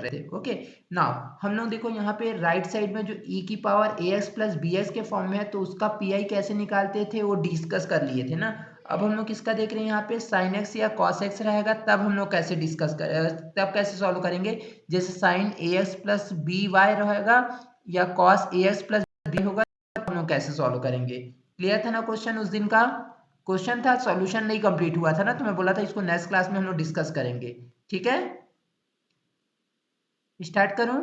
रहे थे। Okay, now हम लोग देखो यहाँ पे राइट साइड में जो e की पावर ax प्लस bs के फॉर्म में है, तो उसका pi कैसे निकालते थे वो डिस्कस कर लिए थे ना। अब हम लोग किसका देख रहे हैं यहाँ पे, sin x या cos x रहेगा, तब हम लोग कैसे डिस्कस कर, तब कैसे सॉल्व करेंगे। जैसे sin ax प्लस by रहेगा या cos ax प्लस b होगा, हम लोग कैसे सॉल्व करेंगे। क्लियर था ना क्वेश्चन, उस दिन का क्वेश्चन था, सॉल्यूशन नहीं कंप्लीट हुआ था ना, तो मैं बोला था इसको नेक्स्ट क्लास में हम लोग डिस्कस करेंगे। ठीक है, स्टार्ट करूं।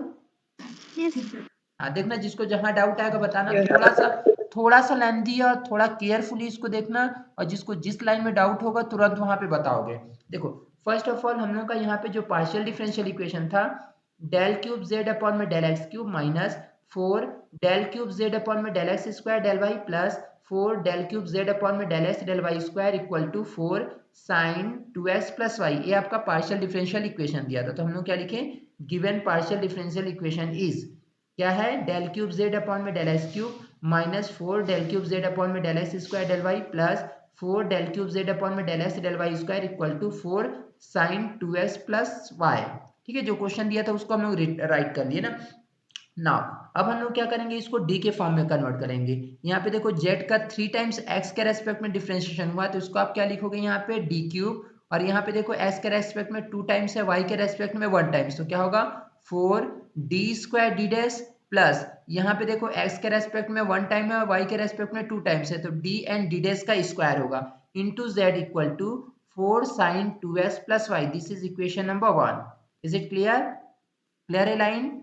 हाँ देखना, जिसको जहां डाउट आएगा बताना, थोड़ा सा लेंथी और थोड़ा केयरफुली इसको देखना, और जिसको जिस लाइन में डाउट होगा तुरंत वहां पे बताओगे। देखो फर्स्ट ऑफ ऑल हम लोग का यहाँ पे जो पार्शियल डिफरेंशियल इक्वेशन था, डेल क्यूब जेड अपॉन में del X cube minus 4 del cube Z upon में del X square del Y plus 4 del cube Z upon में del X del Y square equal to 4 sine 2x plus Y, ये आपका partial differential equation दिया था। तो हम लोग क्या लिखे, given partial differential equation is क्या है, डेल क्यूब जेड अपॉन में del X cube minus 4 del cube Z upon में del X square del Y plus 4 del cube Z upon में del X del Y square equal to 4 sine 2x plus Y. ठीक है, जो question दिया था उसको हम लोग राइट कर लिए ना। नाउ अब हम लोग क्या करेंगे, इसको डी के फॉर्म में कन्वर्ट करेंगे। यहाँ पे देखो जेड का 3 टाइम्स एक्स के रेस्पेक्ट में डिफरेंशिएशन हुआ, तो इसको आप क्या लिखोगे यहाँ पे डी क्यूब, और यहाँ पे देखो एक्स के रेस्पेक्ट में 2 टाइम्स है, वाई के रेस्पेक्ट में 1 टाइम्स, तो क्या होगा 4 D square D dash plus यहाँ पे देखो एक्स के रेस्पेक्ट में 1 टाइम है और वाई के रेस्पेक्ट में 2 टाइम्स है, तो डी एंड डी डैश का स्क्वायर होगा into Z equal to 4 sine 2x plus Y. This is equation number 1। Is it clear, clear है लाइन।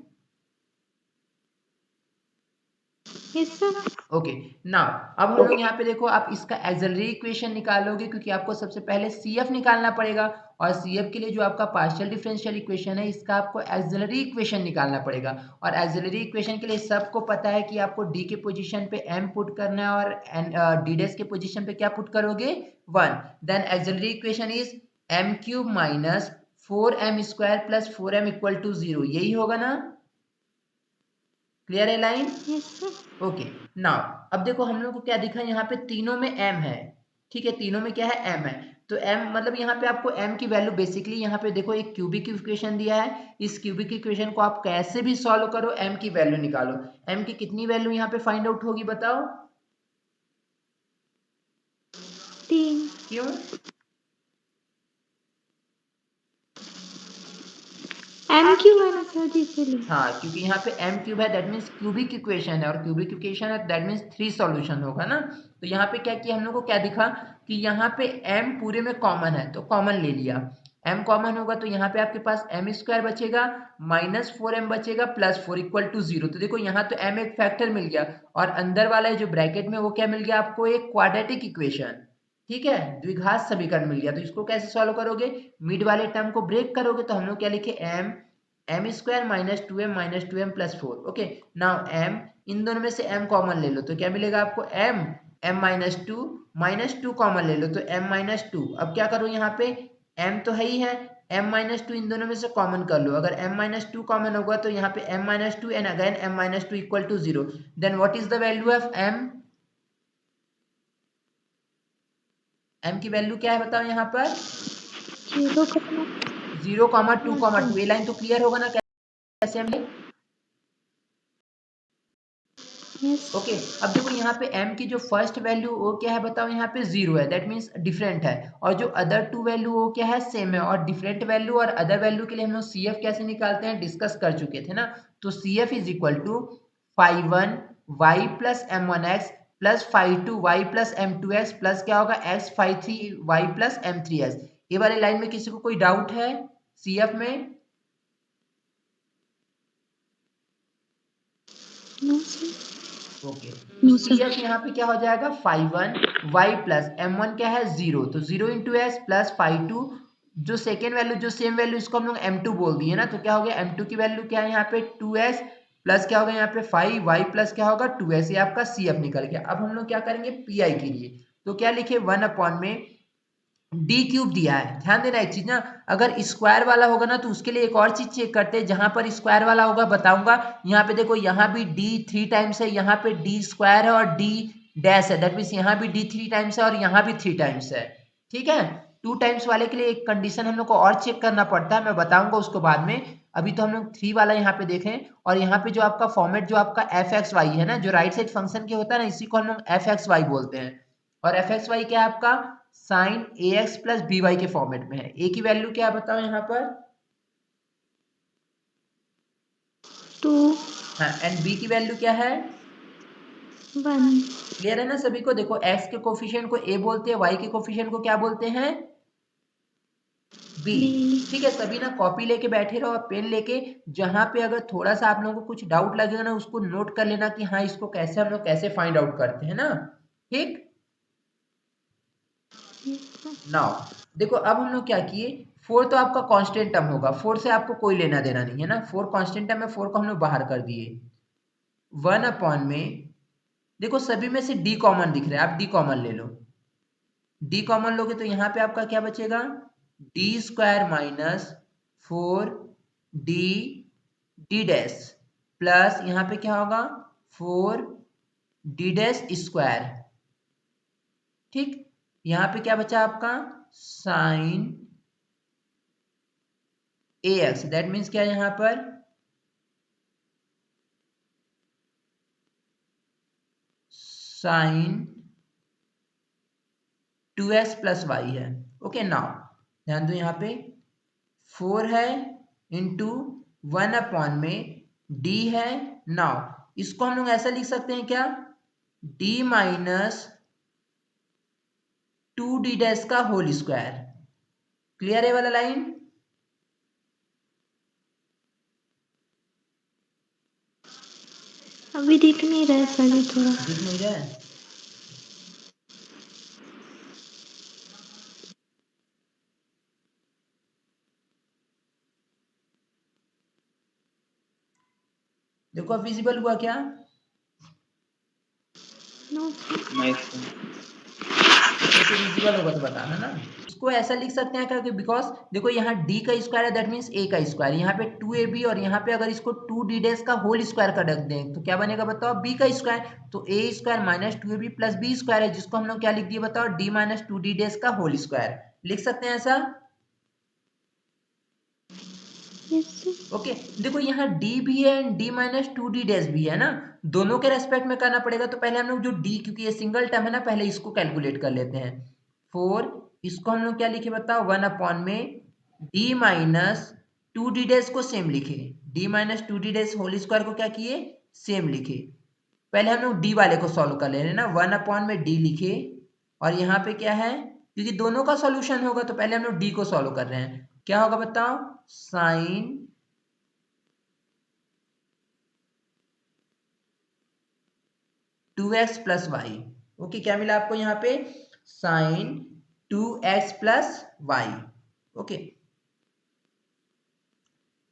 ओके, नाउ अब हम लोग यहाँ पे देखो, आप इसका एक्सिलरी इक्वेशन निकालोगे, क्योंकि आपको सबसे पहले CF निकालना पड़ेगा, और CF के लिए जो आपका पार्शियल डिफरेंशियल इक्वेशन है, इसका आपको एक्सिलरी इक्वेशन निकालना पड़ेगा। और एक्सिलरी इक्वेशन के लिए सबको पता है कि आपको D के पोजीशन पे m पुट करना है, और D डैश के पोजीशन पे क्या पुट करोगे 1। Then auxiliary equation is m cube minus 4m square plus 4m equal to 0, यही होगा ना। क्लियर है लाइन। ओके, नाउ अब देखो हम लोग को क्या दिखा, यहाँ पे तीनों में m है। ठीक है, तीनों में क्या है, m है, तो m मतलब यहाँ पे आपको m की वैल्यू बेसिकली यहाँ पे देखो एक क्यूबिक इक्वेशन दिया है, इस क्यूबिक इक्वेशन को आप कैसे भी सॉल्व करो, m की वैल्यू निकालो। m की कितनी वैल्यू यहाँ पे फाइंड आउट होगी बताओ। 3। क्यों, m क्यूब है ना सर जी, इसलिए। हाँ क्योंकि यहाँ पे m क्यूब है, दैट मीन्स क्यूबिक इक्वेशन है, और क्यूबिक इक्वेशन है दैट मीन्स 3 सॉल्यूशन होगा ना। तो यहाँ पे क्या किया हम लोग को, क्या दिखा कि यहाँ पे m पूरे में कॉमन है, तो कॉमन ले लिया। m कॉमन होगा तो यहाँ पे आपके पास m स्क्वायर बचेगा माइनस 4m बचेगा प्लस 4 इक्वल टू 0। तो देखो यहाँ तो m एक फैक्टर मिल गया, और अंदर वाला जो ब्रैकेट में वो क्या मिल गया आपको, एक क्वाड्रेटिक इक्वेशन। ठीक है, द्विघात समीकरण मिल गया। तो इसको कैसे सॉल्व करोगे, मिड वाले टर्म को ब्रेक करोगे, तो हम लोग क्या लिखे m square minus 2m plus 4। Okay, now m, इन दोनों में से m कॉमन ले लो, तो क्या मिलेगा आपको m माइनस टू कॉमन ले लो, तो m माइनस टू। अब क्या करो यहाँ पे, m तो है ही है, m माइनस टू इन दोनों में से कॉमन कर लो। अगर m माइनस टू कॉमन होगा तो यहाँ पे m minus two and again m minus two equal to 0। Then what is the value of m, m की वैल्यू क्या है बताओ यहाँ पर, 0,2,2। ये लाइन तो क्लियर होगा ना कैसे हम। ओके, अब देखो यहाँ पे m की जो फर्स्ट वैल्यू वो क्या है बताओ, यहाँ पे 0 है, दैट मीन्स डिफरेंट है, और जो अदर टू वैल्यू वो क्या है, सेम है। और डिफरेंट वैल्यू और अदर वैल्यू के लिए हम लोग CF कैसे निकालते हैं डिस्कस कर चुके थे ना। तो CF is equal to 5(1)y plus m1x plus 5(2)y plus m2x plus क्या होगा x 5(3)y प्लस m3x। ये वाले लाइन में किसी को कोई डाउट है CF में। ओके, तो CF यहाँ पे क्या हो जाएगा 5(1)y प्लस m1 क्या है 0, तो 0 इंटू एस प्लस 5(2), जो सेकेंड वैल्यू जो सेम वैल्यू इसको हम लोग m2 बोल दिए ना, तो क्या हो गया m2 की वैल्यू क्या है यहाँ पे 2s प्लस क्या होगा यहाँ पे 5y प्लस क्या होगा 2s। ये आपका CF निकल गया। अब हम लोग क्या करेंगे PI के लिए, तो क्या लिखे 1 अपॉन में डी क्यूब दिया है। ध्यान देना एक चीज ना, अगर स्क्वायर वाला होगा ना तो उसके लिए एक और चीज चेक करते हैं, जहां पर स्क्वायर वाला होगा बताऊंगा। यहाँ पे देखो यहाँ भी डी 3 टाइम्स है, यहाँ पे डी स्क्वायर है और डी डैश है, दैट मीन्स यहाँ भी डी 3 टाइम्स है और यहाँ भी 3 टाइम्स है। ठीक है, 2 टाइम्स वाले के लिए एक कंडीशन हम लोग को और चेक करना पड़ता है, मैं बताऊंगा उसको बाद में। अभी तो हम लोग 3 वाला यहाँ पे देखें, और यहाँ पे जो आपका फॉर्मेट जो आपका एफ एक्स वाई है ना, जो राइट साइड फंक्शन के होता है ना, इसी को हम लोग एफ एक्स वाई बोलते हैं। और एफ एक्स वाई क्या है आपका sine A X plus B Y के फॉर्मेट में है। ए की वैल्यू क्या है बताओ यहाँ पर 2 हाँ, एंड बी की वैल्यू क्या है 1 क्लियर है ना सभी को। देखो एक्स के कोफिशिएंट को ए बोलते हैं, वाई के कोफिशिएंट को क्या बोलते हैं बी। B ठीक है, सभी ना कॉपी लेके बैठे रहो, पेन लेके, जहां पे अगर थोड़ा सा आप लोगों को कुछ डाउट लगेगा ना, उसको नोट कर लेना कि हाँ इसको कैसे हम लोग कैसे फाइंड आउट करते हैं ना। ठीक, नाउ देखो अब हम लोग क्या किए, 4 तो आपका कांस्टेंट टर्म होगा, 4 से आपको कोई लेना देना नहीं है ना, 4 कांस्टेंट टर्म है, 4 को हम लोग बाहर कर दिए। 1 अपॉन में देखो सभी में से डी कॉमन दिख रहा है, आप डी कॉमन ले लो। डी कॉमन लोगे तो यहाँ पे आपका क्या बचेगा D square minus 4 D D dash plus यहाँ पे क्या होगा 4 डी डैश स्क्वायर। ठीक, यहाँ पे क्या बचा आपका sine A X, that means क्या है यहाँ पर साइन 2x प्लस वाई है। ओके, नाउ ध्यान दो यहाँ पे 4 है इंटू 1 अपॉन में d है। नाउ इसको हम लोग ऐसा लिख सकते हैं क्या d माइनस 2d डैश का होल स्क्वायर। क्लियर है वाला लाइन? अभी दिख नहीं रहा है सर जी थोड़ा। दिख नहीं रहा है? देखो अब विजिबल हुआ क्या? नो जैसे विजिबल होगा तो बताना ना। इसको ऐसा लिख सकते हैं क्योंकि बिकॉज देखो यहाँ d का स्क्वायर है, दैट मीन्स a का स्क्वायर, यहाँ पे 2ab और यहाँ पे अगर इसको 2d डैश का होल स्क्वायर कर रख दें तो क्या बनेगा बताओ b का स्क्वायर। तो a square minus 2ab plus b square है, जिसको हम लोग क्या लिख दिए बताओ d माइनस 2d डैश का होल स्क्वायर लिख सकते हैं ऐसा। ओके, देखो यहाँ d भी है and d minus 2d dash भी है ना, दोनों के रेस्पेक्ट में करना पड़ेगा। तो पहले हम लोग जो d, क्योंकि ये सिंगल टर्म है ना, पहले इसको कैलकुलेट कर लेते हैं। 4 इसको हम लोग क्या लिखे बताओ 1 अपॉन में d माइनस 2d डैश को सेम लिखे, d minus 2d dash whole square को क्या किए सेम लिखे। पहले हम लोग d वाले को सॉल्व कर ले रहे हैं ना, 1 अपॉन में d लिखे, और यहाँ पे क्या है क्योंकि दोनों का सॉल्यूशन होगा तो पहले हम लोग d को सॉल्व कर रहे हैं। क्या होगा बताओ sign 2x plus Y. Okay, क्या मिला आपको यहाँ पे sign 2x plus Y. Okay,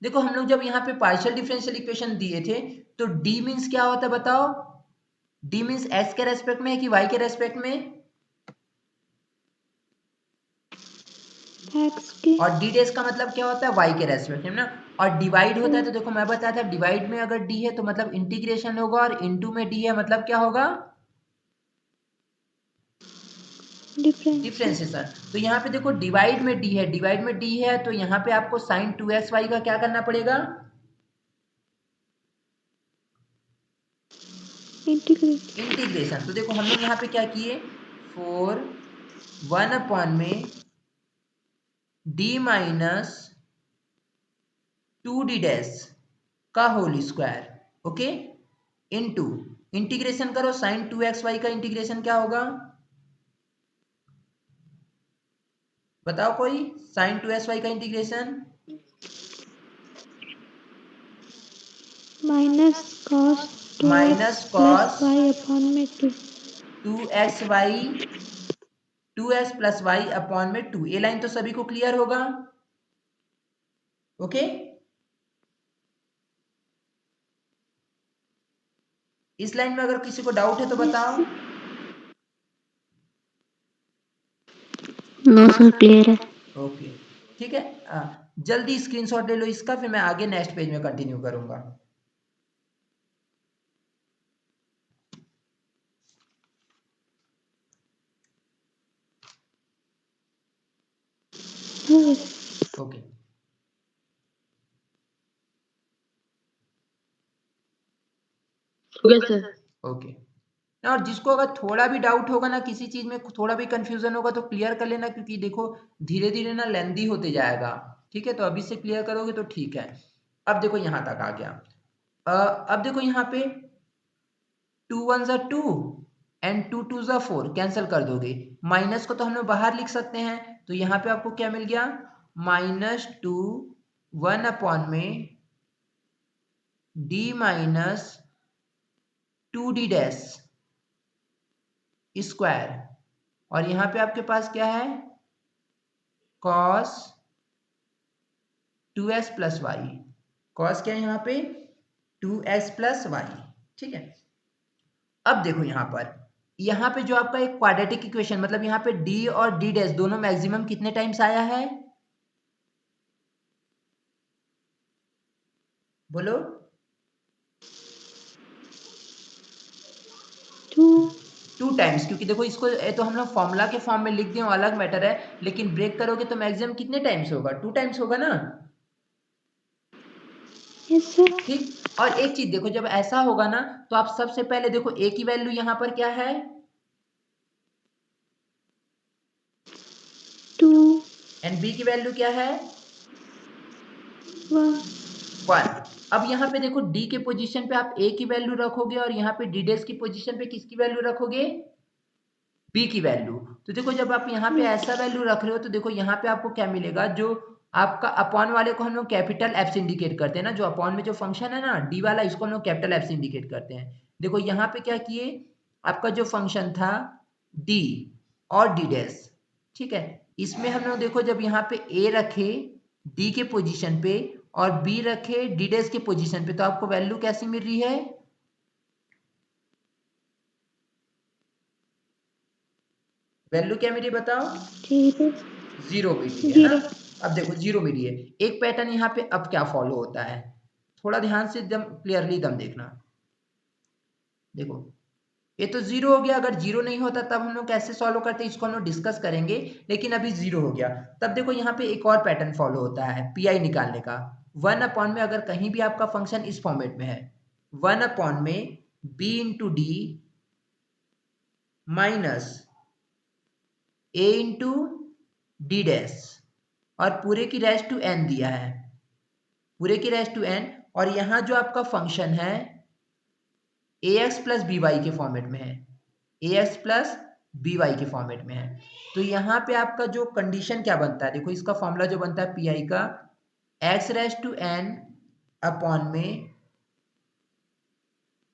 देखो हम लोग जब यहाँ पे पार्शियल डिफरेंशियल इक्वेशन दिए थे तो d मीन्स क्या होता है बताओ, d मीन्स x के रेस्पेक्ट में है कि y के रेस्पेक्ट में, एक्स के और d डैश का मतलब क्या होता है y के रेस्पेक्ट में ना। और डिवाइड होता है तो देखो मैं बताया था डिवाइड में अगर d है तो मतलब इंटीग्रेशन होगा, और इनटू में d है मतलब क्या होगा डिफरेंशिएशन। तो यहाँ पे देखो डिवाइड में d है, डिवाइड में d है तो यहाँ पे आपको साइन 2xy का क्या करना पड़ेगा इंटीग्रेशन। तो देखो हम लोग यहाँ पे क्या किए 4 1 अपॉन में d माइनस 2d डैश का whole square. Okay, into integration करो साइन 2xy का इंटीग्रेशन क्या होगा बताओ कोई, साइन 2xy का integration minus cos 2x minus plus cos Y upon में 2 2xy 2x plus Y upon में 2। ये लाइन तो सभी को क्लियर होगा। ओके, इस लाइन में अगर किसी को डाउट है तो बताओ। नो सर क्लियर है। ओके, ठीक है, जल्दी स्क्रीनशॉट ले लो इसका, फिर मैं आगे नेक्स्ट पेज में कंटिन्यू करूंगा। Okay, okay. और जिसको अगर थोड़ा भी डाउट होगा ना, किसी चीज में थोड़ा भी कंफ्यूजन होगा तो क्लियर कर लेना, क्योंकि देखो धीरे धीरे ना लेंदी होते जाएगा। ठीक है, तो अभी से क्लियर करोगे तो ठीक है। अब देखो यहां तक आ गया। अब देखो यहाँ पे 2 1 जा 2 एंड 2 2 जा 4 कैंसिल कर दोगे। माइनस को तो हम लोग बाहर लिख सकते हैं, तो यहाँ पे आपको क्या मिल गया, -2 1 अपॉन में d minus 2d dash square, और यहाँ पे आपके पास क्या है, cos 2s plus Y. Cos क्या है यहाँ पे, 2s प्लस वाई। ठीक है, अब देखो यहाँ पे जो आपका एक क्वाड्रेटिक इक्वेशन, मतलब यहाँ पे d और d डैश दोनों मैक्सिमम कितने टाइम्स आया है, बोलो। 2 टाइम्स, क्योंकि देखो इसको तो हम लोग फॉर्मूला के फॉर्म में लिख दिए, अलग मैटर है, लेकिन ब्रेक करोगे तो मैक्सिमम कितने टाइम्स होगा, 2 टाइम्स होगा ना। Yes sir. ठीक, और एक चीज देखो, जब ऐसा होगा ना तो आप सबसे पहले देखो a की वैल्यू यहाँ पर क्या है, 2 एंड b की वैल्यू क्या है, 1। 1। अब यहाँ पे देखो d के पोजीशन पे आप a की वैल्यू रखोगे, और यहाँ पे d डैश की पोजीशन पे किसकी वैल्यू रखोगे, b की वैल्यू। तो देखो जब आप यहाँ पे ऐसा वैल्यू रख रहे हो तो देखो यहाँ पे आपको क्या मिलेगा, जो आपका अपॉन वाले को हम लोग कैपिटल एफ से इंडिकेट करते हैं ना, जो अपॉन में जो फंक्शन है ना डी वाला, इसको हम लोग कैपिटल एफ से इंडिकेट करते हैं। देखो यहाँ पे क्या किए, आपका जो फंक्शन था डी और डी डैश, ठीक है, इसमें हम लोग देखो जब यहाँ पे ए रखे डी के पोजिशन पे और बी रखे डी डैश के पोजिशन पे, तो आपको वैल्यू कैसी मिल रही है, वैल्यू क्या मिली बताओ, 0 मिली है ना। अब देखो 0 मिली है। एक पैटर्न यहाँ पे अब क्या फॉलो होता है, थोड़ा ध्यान से एकदम क्लियरली एकदम देखना। देखो ये तो 0 हो गया, अगर 0 नहीं होता तब हम लोग कैसे सॉल्व करते हैं, इसको हम लोग डिस्कस करेंगे, लेकिन अभी 0 हो गया। तब देखो यहाँ पे एक और पैटर्न फॉलो होता है पीआई निकालने का। 1 अपॉन में अगर कहीं भी आपका फंक्शन इस फॉर्मेट में है, 1 अपॉन में b into D minus a into D dash, और पूरे की रेस्ट टू n दिया है, पूरे की रेस्ट टू n, और यहाँ जो आपका फंक्शन है ax प्लस बी वाई के फॉर्मेट में है, ax प्लस बी वाई के फॉर्मेट में है। तो यहाँ पे आपका जो कंडीशन क्या बनता है, देखो इसका फॉर्मूला जो बनता है पी आई का, x raised to n upon में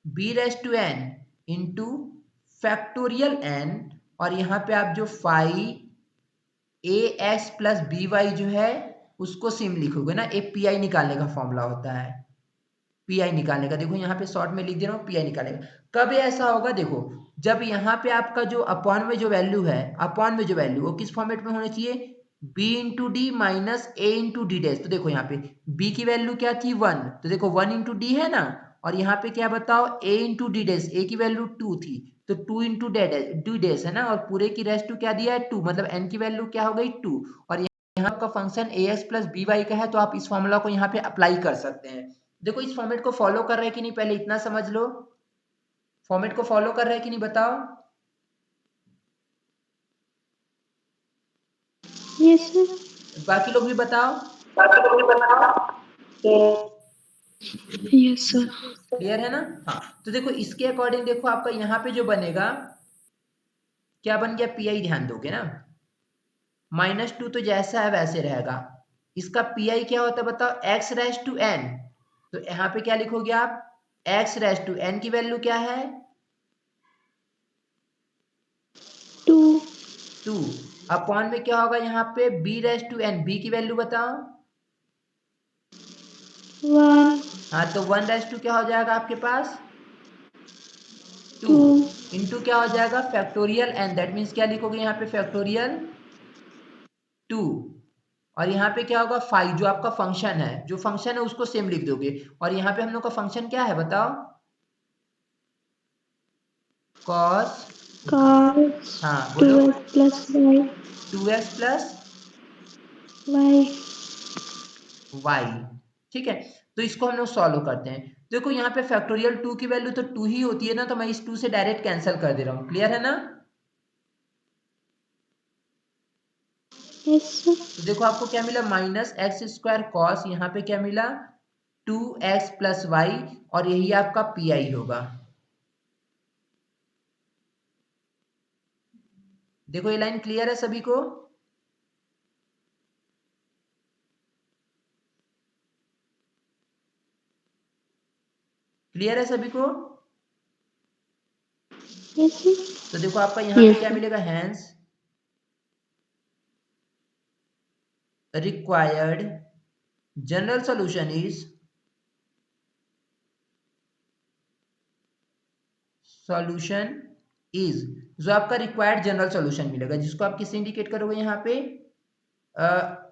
b raised to n into factorial n, और यहाँ पे आप जो phi ax plus B Y जो है उसको सिम लिखोगे ना, एक पी आई निकालने का फॉर्मूला होता है, पी आई निकालने का। देखो यहाँ पे शॉर्ट में लिख दे रहा हूँ, पी आई निकालने का। कब ऐसा होगा, देखो जब यहाँ पे आपका जो अपॉन में जो वैल्यू है, अपॉन में जो वैल्यू वो किस फॉर्मेट में होना चाहिए, b इंटू डी माइनस ए इंटू डी डैश। तो देखो यहाँ पे b की वैल्यू क्या थी 1, तो देखो 1 इंटू डी है ना, और यहाँ पे क्या बताओ a into D dash, a की वैल्यू 2 थी, तो 2 इंटू डी डैश है ना, और पूरे की रेस्ट टू क्या दिया है 2, मतलब n की वैल्यू क्या हो गई 2, और यहाँ का function ax plus B Y का है, तो आप इस फॉर्मूला को यहाँ पे अप्लाई कर सकते हैं। देखो इस फॉर्मेट को फॉलो कर रहे हैं कि नहीं, पहले इतना समझ लो, फॉर्मेट को फॉलो कर रहे हैं कि नहीं बताओ। Yes sir. बाकी लोग भी बताओ। Yes sir. क्लियर है ना। हाँ, तो देखो इसके अकॉर्डिंग देखो आपका यहाँ पे जो बनेगा क्या बन गया, पी आई ध्यान दोगे ना, -2 तो जैसा है वैसे रहेगा, इसका पी आई क्या होता है बताओ, x रेस टू n, तो यहाँ पे क्या लिखोगे आप, x रेस टू n की वैल्यू क्या है 2 अपॉन में क्या होगा यहाँ पे b raise to n, b की वैल्यू बताओ 1। हाँ, तो 1 रेस टू क्या हो जाएगा आपके पास 2 इंटू क्या हो जाएगा फैक्टोरियल n, दैट मीन्स क्या लिखोगे यहाँ पे फैक्टोरियल 2, और यहाँ पे क्या होगा फाइव, जो आपका फंक्शन है, जो फंक्शन है उसको सेम लिख दोगे, और यहाँ पे हम लोग का फंक्शन क्या है बताओ, cos, हाँ बोलो, 2x plus Y 2x plus Y. y, ठीक है। तो तो इसको हम लोग सॉल्व करते हैं। देखो यहाँ पे फैक्टोरियल 2 की वैल्यू तो 2 ही होती है ना, तो मैं इस 2 से डायरेक्ट कैंसिल कर दे रहा हूँ। क्लियर है ना? Yes, sir. तो देखो आपको क्या मिला, माइनस एक्स स्क्वायर कॉस, यहाँ पे क्या मिला 2x प्लस वाई, और यही आपका पी आई होगा। देखो ये लाइन क्लियर है सभी को? क्लियर है सभी को? Yes, sir. तो देखो आपका यहाँ पे क्या मिलेगा, hence required general solution is जो आपका रिक्वायर्ड जनरल सॉल्यूशन मिलेगा, जिसको आप किससे इंडिकेट करोगे यहाँ पे,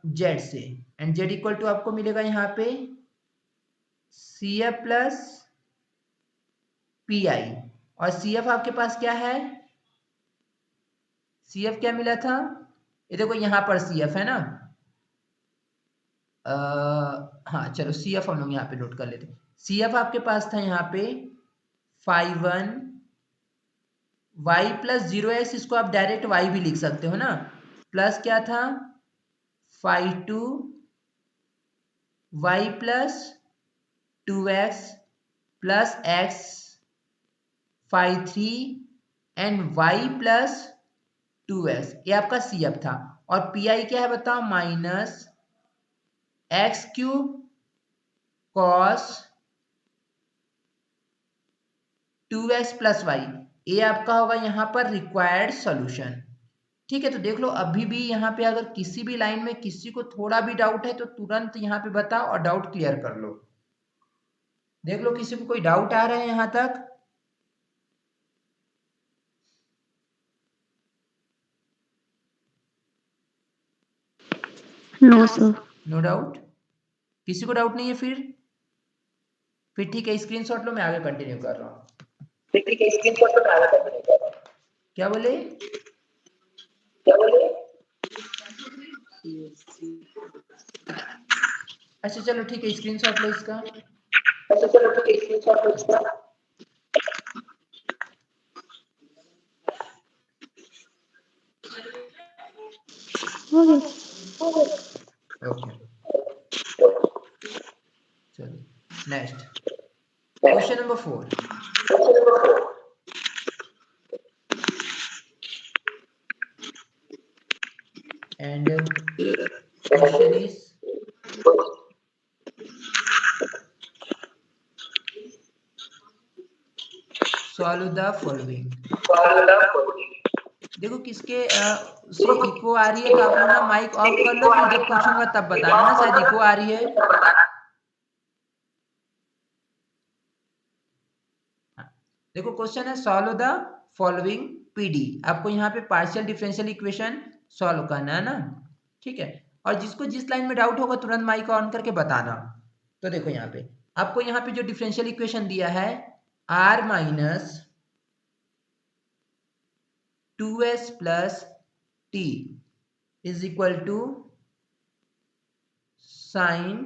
जेड से, एंड जेड इक्वल टू आपको मिलेगा यहाँ पे C F plus P I, और सी एफ आपके पास क्या है, सी एफ क्या मिला था, ये देखो यहाँ पर सी एफ है ना, हाँ चलो सी एफ हम लोग यहाँ पे नोट कर लेते। सी एफ आपके पास था यहाँ पे 5 1 y प्लस 0x, इसको आप डायरेक्ट y भी लिख सकते हो ना, प्लस क्या था 5 2 y plus 2x plus x 5 3 and y plus 2x, ये आपका सी एफ था। और पी आई क्या है बताओ, minus X cube cos 2x plus Y, ये आपका होगा यहाँ पर रिक्वायर्ड सॉल्यूशन। ठीक है, तो देख लो अभी भी यहाँ पे अगर किसी भी लाइन में किसी को थोड़ा भी डाउट है तो तुरंत यहाँ पे बताओ और डाउट क्लियर कर लो। देख लो किसी को कोई डाउट आ रहा है यहाँ तक? No, sir. नो डाउट, किसी को डाउट नहीं है? फिर ठीक है, स्क्रीनशॉट लो, मैं आगे कंटिन्यू कर रहा हूँ। क्या बोले? अच्छा चलो ठीक है, स्क्रीनशॉट लो इसका। Okay. ओके चलो next, question number 4। and question is solve the following। देखो किसके से इको आ रही है तो आप लोग ना माइक ऑफ कर लो, फिर जब पूछूंगा तब बताना ना, शायद इको आ रही है। देखो क्वेश्चन है सॉल्व द फॉलोइंग पीडी, आपको यहाँ पे पार्शियल डिफरेंशियल इक्वेशन सॉल्व करना है ना, ठीक है। और जिसको जिस लाइन में डाउट होगा तुरंत माइक ऑन करके बताना। तो देखो यहाँ पे आपको यहाँ पे जो डिफरेंशियल इक्वेशन दिया है r minus 2s plus t is equal to sine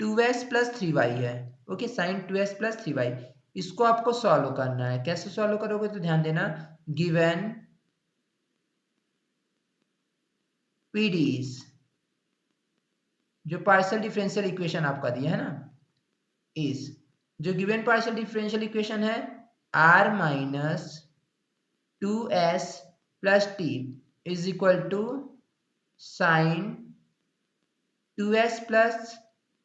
2s plus 3y है। Okay, sign 2s plus 3y, इसको आपको सॉल्व करना है। कैसे सॉल्व करोगे तो ध्यान देना, गिवन पीडीज, जो पार्शियल डिफरेंशियल इक्वेशन आपका दिया है ना, इज जो गिवन पार्शियल डिफरेंशियल इक्वेशन है r minus 2s plus t is equal to sine 2s plus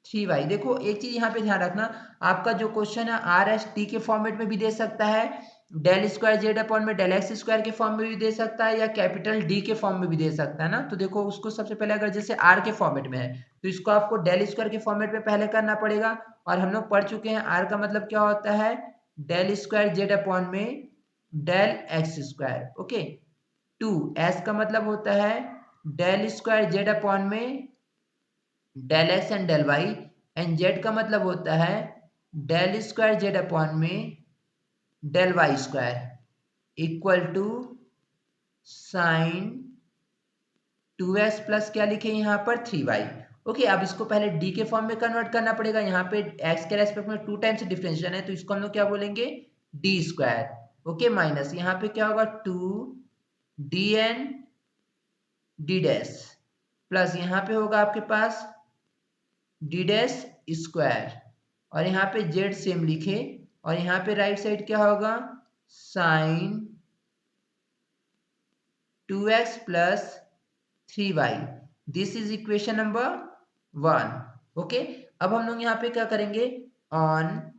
3y। देखो एक चीज यहाँ पे ध्यान रखना, आपका जो क्वेश्चन है आर एस टी के फॉर्मेट में भी दे सकता है, डेल स्क्वायर जेड अपॉन में डेल एक्स स्क्वायर के फॉर्म में भी दे सकता है, या कैपिटल डी के फॉर्म में भी दे सकता है ना। तो देखो उसको सबसे पहले अगर जैसे आर के फॉर्मेट में है तो इसको आपको डेल स्क्वायर के फॉर्मेट में पहले करना पड़ेगा, और हम लोग पढ़ चुके हैं आर का मतलब क्या होता है, डेल स्क्वायर जेड अपॉन में del X square. Okay, two S का मतलब होता है डेल स्क्वायर जेड अपॉन में del X and del Y, and Z का मतलब होता है डेल स्क्वायर जेड अपॉन में del Y square equal to sine 2s plus क्या लिखे यहाँ पर 3y। ओके, अब इसको पहले डी के फॉर्म में कन्वर्ट करना पड़ेगा। यहाँ पे एक्स के रेस्पेक्ट में 2 टाइम्स डिफरेंशिएशन है, तो इसको हम लोग क्या बोलेंगे, डी स्क्वायर। ओके, माइनस यहाँ पे क्या होगा 2 D and D dash, plus यहाँ पे होगा आपके पास डी डैश स्क्वायर, और यहाँ पे जेड सेम लिखे, और यहाँ पे राइट साइड क्या होगा sine 2x plus 3y। This is equation number 1। Okay, अब हम लोग यहाँ पे क्या करेंगे, on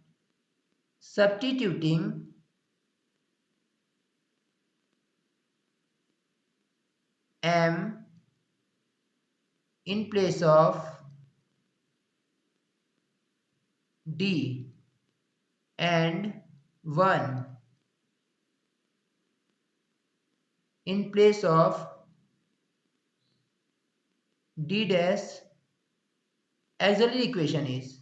substituting m in place of d and 1 in place of d dash, auxiliary equation is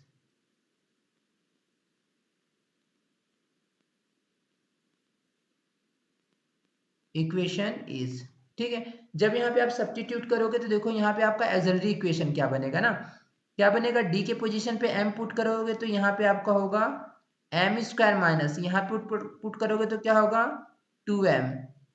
ठीक है। जब यहाँ पे आप सब्स्टिट्यूट करोगे तो देखो यहाँ पे आपका ऑक्सिलरी इक्वेशन क्या बनेगा ना, क्या बनेगा, डी के पोजीशन पे m पुट करोगे तो यहाँ पे आपका होगा m स्क्वायर माइनस यहाँ पे पुट करोगे तो क्या होगा 2m,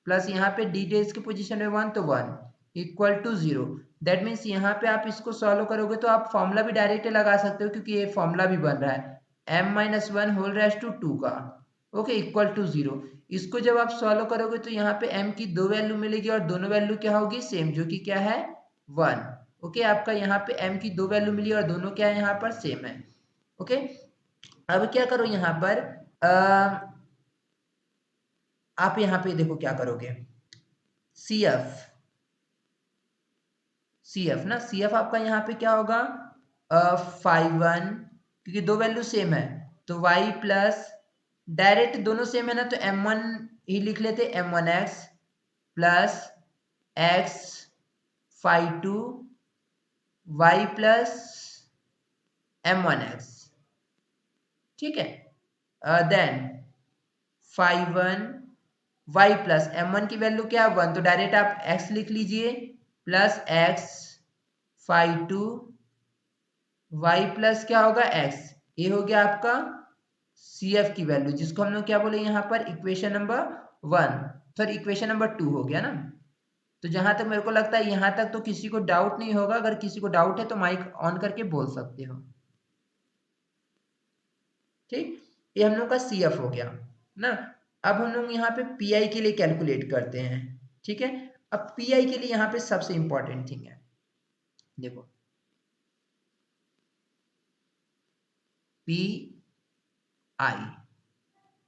प्लस यहाँ पे डी डेज के पोजीशन में 1 तो 1 इक्वल टू 0। दैट मीन्स यहाँ पे आप इसको सॉल्व करोगे तो आप फॉर्मूला भी डायरेक्ट लगा सकते हो, क्योंकि ये फॉर्मूला भी बन रहा है m minus 1 whole raise to 2 का, ओके, इक्वल टू 0। इसको जब आप सॉल्व करोगे तो यहाँ पे m की 2 वैल्यू मिलेगी और दोनों वैल्यू क्या होगी सेम, जो कि क्या है 1। ओके, आपका यहाँ पे m की 2 वैल्यू मिली और दोनों क्या है यहाँ पर सेम है। ओके, अब क्या करो यहाँ पर आप यहाँ पे देखो क्या करोगे, CF ना, CF आपका यहाँ पे क्या होगा 5 1, क्योंकि दो वैल्यू सेम है तो y प्लस डायरेक्ट दोनों सेम है ना तो m1 ही लिख लेते, m1x plus x 5 2 y plus m1x, ठीक है। देन 5 1 y प्लस m1 की वैल्यू क्या है 1, तो डायरेक्ट आप x लिख लीजिए प्लस x 5 2 y प्लस क्या होगा x, ये हो गया आपका CF की वैल्यू, जिसको हम लोग क्या बोले यहाँ पर equation number 1, sorry equation number 2 हो गया ना। तो जहां तक मेरे को लगता है यहाँ तक तो किसी को डाउट नहीं होगा, अगर किसी को डाउट है तो माइक ऑन करके बोल सकते हो, ठीक। ये हम लोग का CF हो गया ना। अब हम लोग यहाँ पे PI के लिए कैलकुलेट करते हैं, ठीक है। अब PI के लिए यहाँ पे सबसे इंपॉर्टेंट थिंग है, देखो PI,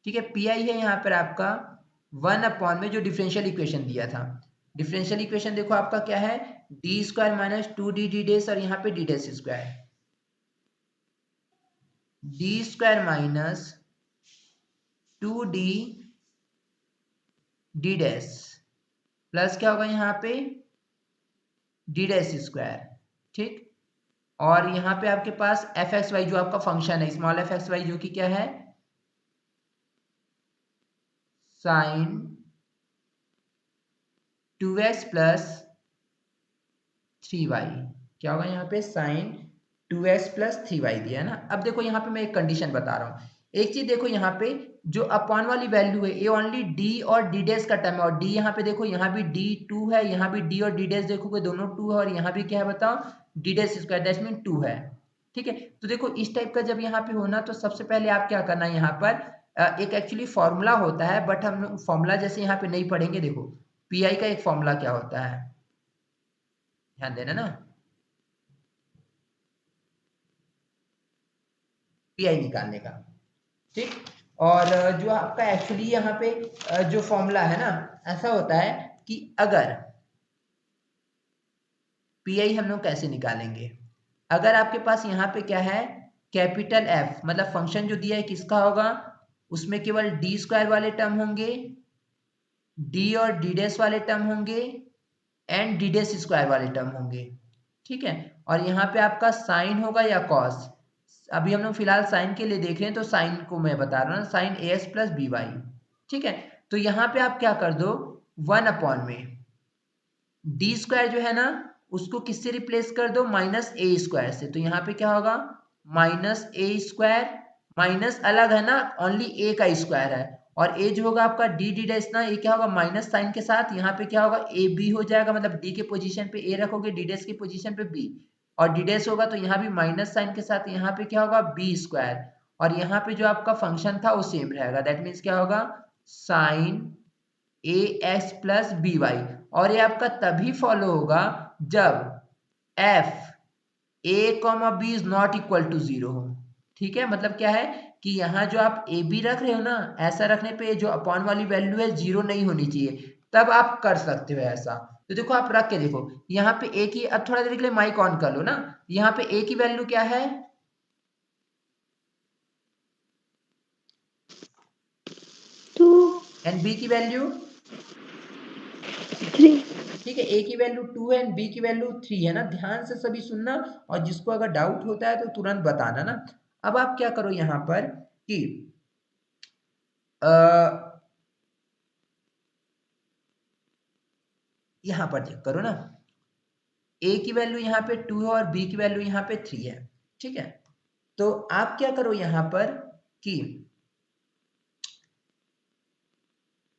ठीक है। PI है यहाँ पर आपका 1 अपॉन में जो डिफरेंशियल इक्वेशन दिया था, डिफरेंशियल इक्वेशन देखो आपका क्या है D square minus 2d D dash, और यहाँ पे D dash square, D square minus 2d D dash plus क्या होगा यहाँ पे डी डेस स्क्वायर, ठीक। और यहाँ पे आपके पास एफ एक्स वाई जो आपका फंक्शन है स्मॉल एफ एक्स वाई, जो कि क्या है साइन 2x प्लस 3y, क्या होगा यहाँ पे साइन 2x प्लस 3y दिया है ना। अब देखो यहाँ पे मैं एक कंडीशन बता रहा हूँ, एक चीज देखो यहाँ पे जो अपॉन वाली वैल्यू है ये ओनली d और d डेज का टर्म है, और d यहाँ पे देखो यहाँ भी d2 है, यहाँ भी d और d डेज देखोगे दोनों 2 है, और यहाँ भी क्या है बताओ d days square, that mean 2 है, ठीक है। तो देखो इस टाइप का जब यहाँ पे होना तो सबसे पहले आप क्या करना है यहाँ पर एक एक्चुअली फॉर्मूला होता है, बट हम फॉर्मूला जैसे यहाँ पे नहीं पढ़ेंगे। देखो पीआई का एक फॉर्मूला क्या होता है, ध्यान देना ना, पीआई निकालने का, ठीक। और जो आपका एक्चुअली यहाँ पे जो फॉर्मूला है ना, ऐसा होता है कि अगर पीआई हम लोग कैसे निकालेंगे, अगर आपके पास यहाँ पे क्या है कैपिटल एफ, मतलब फंक्शन जो दिया है किसका होगा, उसमें केवल डी स्क्वायर वाले टर्म होंगे, डी और डी डेस वाले टर्म होंगे, एंड डी डेस स्क्वायर वाले टर्म होंगे, ठीक है। और यहाँ पे आपका साइन होगा या कॉस, अभी हम लोग फिलहाल साइन के लिए देख रहे हैं तो साइन को मैं बता रहा हूँ, sign A X plus B Y, ठीक है। तो यहाँ पे आप क्या कर दो 1 अपॉन में डी स्क्वायर जो है ना उसको किससे रिप्लेस कर दो, माइनस ए स्क्वायर से। तो यहाँ पे क्या होगा, माइनस ए स्क्वायर, माइनस अलग है ना, ओनली ए का स्क्वायर है, और ए जो होगा आपका डी डी डैश ना, ये क्या होगा माइनस साइन के साथ, यहाँ पे क्या होगा ए बी हो जाएगा, मतलब डी के पोजीशन पे ए रखोगे, डी डैश की पोजीशन पे बी, और डी डैश होगा तो यहाँ भी माइनस साइन के साथ यहाँ पे क्या होगा बी स्क्वायर, और यहाँ पे जो आपका फंक्शन था वो सेम रहेगा, दैट मीन्स क्या होगा sine A X plus B Y. और ये आपका तभी फॉलो होगा जब F A comma B is not equal to 0 हो। ठीक है, मतलब क्या है कि यहाँ जो आप ए बी रख रहे हो ना, ऐसा रखने पे जो अपॉन वाली वैल्यू है 0 नहीं होनी चाहिए, तब आप कर सकते हो ऐसा। तो देखो आप रख के देखो, यहाँ पे ए की, अब थोड़ा देर के लिए माइक ऑन कर लो ना, यहाँ पे ए की वैल्यू क्या है 2 एंड बी की वैल्यू 3। ठीक है, ए की वैल्यू 2 है एंड बी की वैल्यू 3 है ना, ध्यान से सभी सुनना, और जिसको अगर डाउट होता है तो तुरंत बताना ना। अब आप क्या करो यहाँ पर कि यहाँ पर चेक करो ना, ए की वैल्यू यहाँ पे 2 है और बी की वैल्यू यहाँ पे 3 है। ठीक है, तो आप क्या करो यहाँ पर कि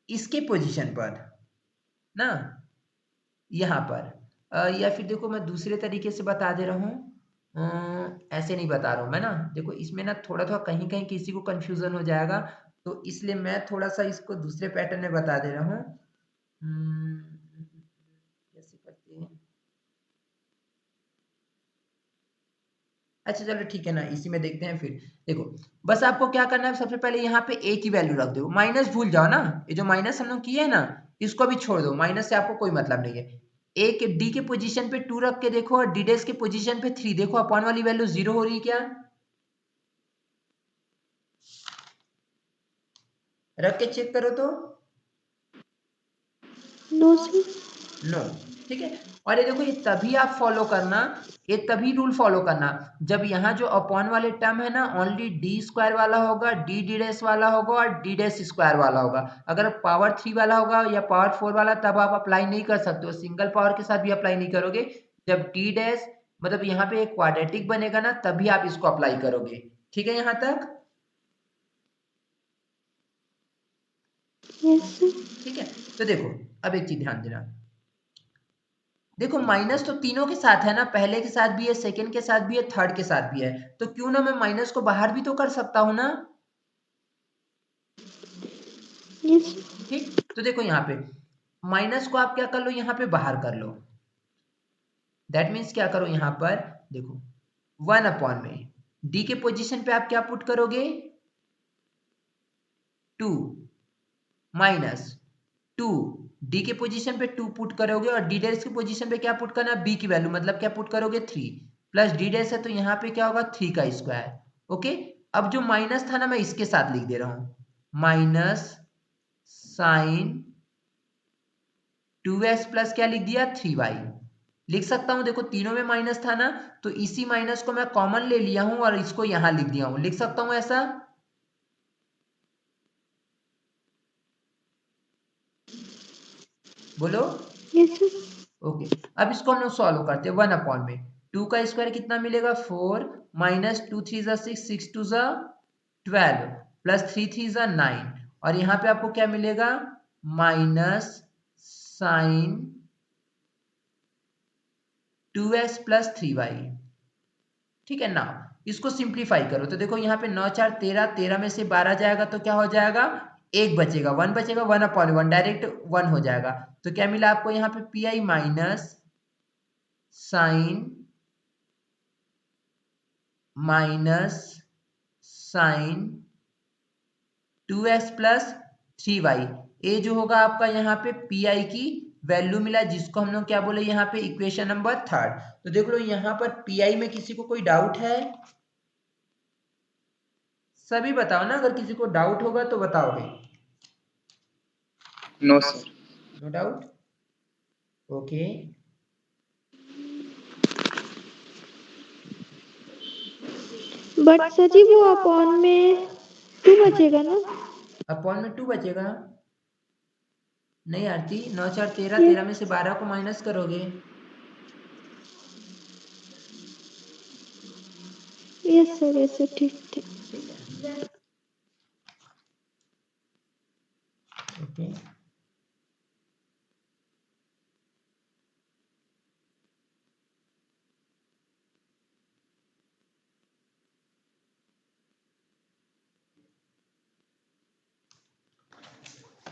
इसके पोजीशन पर ना, यहाँ पर या फिर देखो मैं दूसरे तरीके से बता दे रहा हूँ, ऐसे नहीं बता रहा हूँ मैं ना, देखो इसमें ना थोड़ा थोड़ा कहीं कहीं किसी को कंफ्यूजन हो जाएगा, तो इसलिए मैं थोड़ा सा इसको दूसरे पैटर्न में बता दे रहा हूँ। कैसे करते हैं, अच्छा चलो ठीक है ना, इसी में देखते हैं फिर। देखो बस आपको क्या करना है, सबसे पहले यहाँ पे a की वैल्यू रख दो, माइनस भूल जाओ ना, ये जो माइनस हम लोग किए हैं ना, इसको भी छोड़ दो, माइनस से आपको कोई मतलब नहीं है। a के d के पोजीशन पे 2 रख के देखो, और d डैश के पोजीशन पे 3, देखो अपॉन वाली वैल्यू 0 हो रही है क्या, रख के चेक करो तो नो सर। नो। ठीक है, और ये देखो ये तभी आप फॉलो करना, ये तभी रूल फॉलो करना जब यहाँ जो अपॉन वाले टर्म है ना ओनली डी स्क्वायर वाला होगा, डी डी डैश वाला होगा और डी डैश स्क्वायर वाला होगा। अगर पावर 3 वाला होगा या पावर 4 वाला, तब आप अप्लाई नहीं कर सकते हो, सिंगल पावर के साथ भी अप्लाई नहीं करोगे। जब डी डैश मतलब यहाँ पे एक क्वाड्रेटिक बनेगा ना, तभी आप इसको अप्लाई करोगे। ठीक है यहाँ तक, यस सर। ठीक है। तो देखो अब एक चीज ध्यान देना, देखो माइनस तो तीनों के साथ है ना, पहले के साथ भी है, सेकंड के साथ भी है, थर्ड के साथ भी है, तो क्यों ना मैं माइनस को बाहर भी तो कर सकता हूं ना। यस। ठीक, तो देखो यहाँ पे माइनस को आप क्या कर लो, यहाँ पे बाहर कर लो, दैट मीन्स क्या करो यहाँ पर देखो 1 अपॉन में डी के पोजीशन पे आप क्या पुट करोगे 2 माइनस 2, डी के पोजीशन पे 2 पुट करोगे, और डी डैश की पोजीशन पे क्या पुट करना है, बी की वैल्यू, मतलब क्या पुट करोगे 3, प्लस डी डैश है तो यहाँ पे क्या होगा 3 का स्क्वायर। ओके, अब जो माइनस था ना मैं इसके साथ लिख दे रहा हूं, माइनस साइन 2x प्लस क्या लिख दिया 3y, लिख सकता हूं, देखो तीनों में माइनस था ना, तो इसी माइनस को मैं कॉमन ले लिया हूं और इसको यहां लिख दिया हूं, लिख सकता हूं ऐसा, बोलो। Yes sir. ओके, अब इसको हम लोग सॉल्व करते हैं, 1 अपॉन में 2 का स्क्वायर कितना मिलेगा 4, माइनस 2 3 जा 6, 6 2 जा 12, प्लस 3 3 जा 9, और यहाँ पे आपको क्या मिलेगा minus sign 2x plus 3y। ठीक है ना, इसको सिंप्लीफाई करो तो देखो यहाँ पे 9 4 13, 13 में से 12 जाएगा तो क्या हो जाएगा, एक बचेगा, 1 बचेगा, 1 अपॉन 1 डायरेक्ट 1 हो जाएगा, तो क्या मिला आपको यहाँ पे P I minus sine sine 2x plus 3y, ये जो होगा आपका यहाँ पे पी आई की वैल्यू मिला, जिसको हम लोग क्या बोले यहाँ पे इक्वेशन नंबर 3। तो देख लो यहाँ पर पी आई में किसी को कोई डाउट है, सभी बताओ ना, अगर किसी को डाउट होगा तो बताओगे। No sir. No doubt, okay. But sir ji वो अपॉन में 2 बचेगा ना? अपॉन में 2 बचेगा, नहीं आरती, 9 4 13, ये 13 में से 12 को माइनस करोगे, यस सर ठीक ठीक। ठीक है, ओके।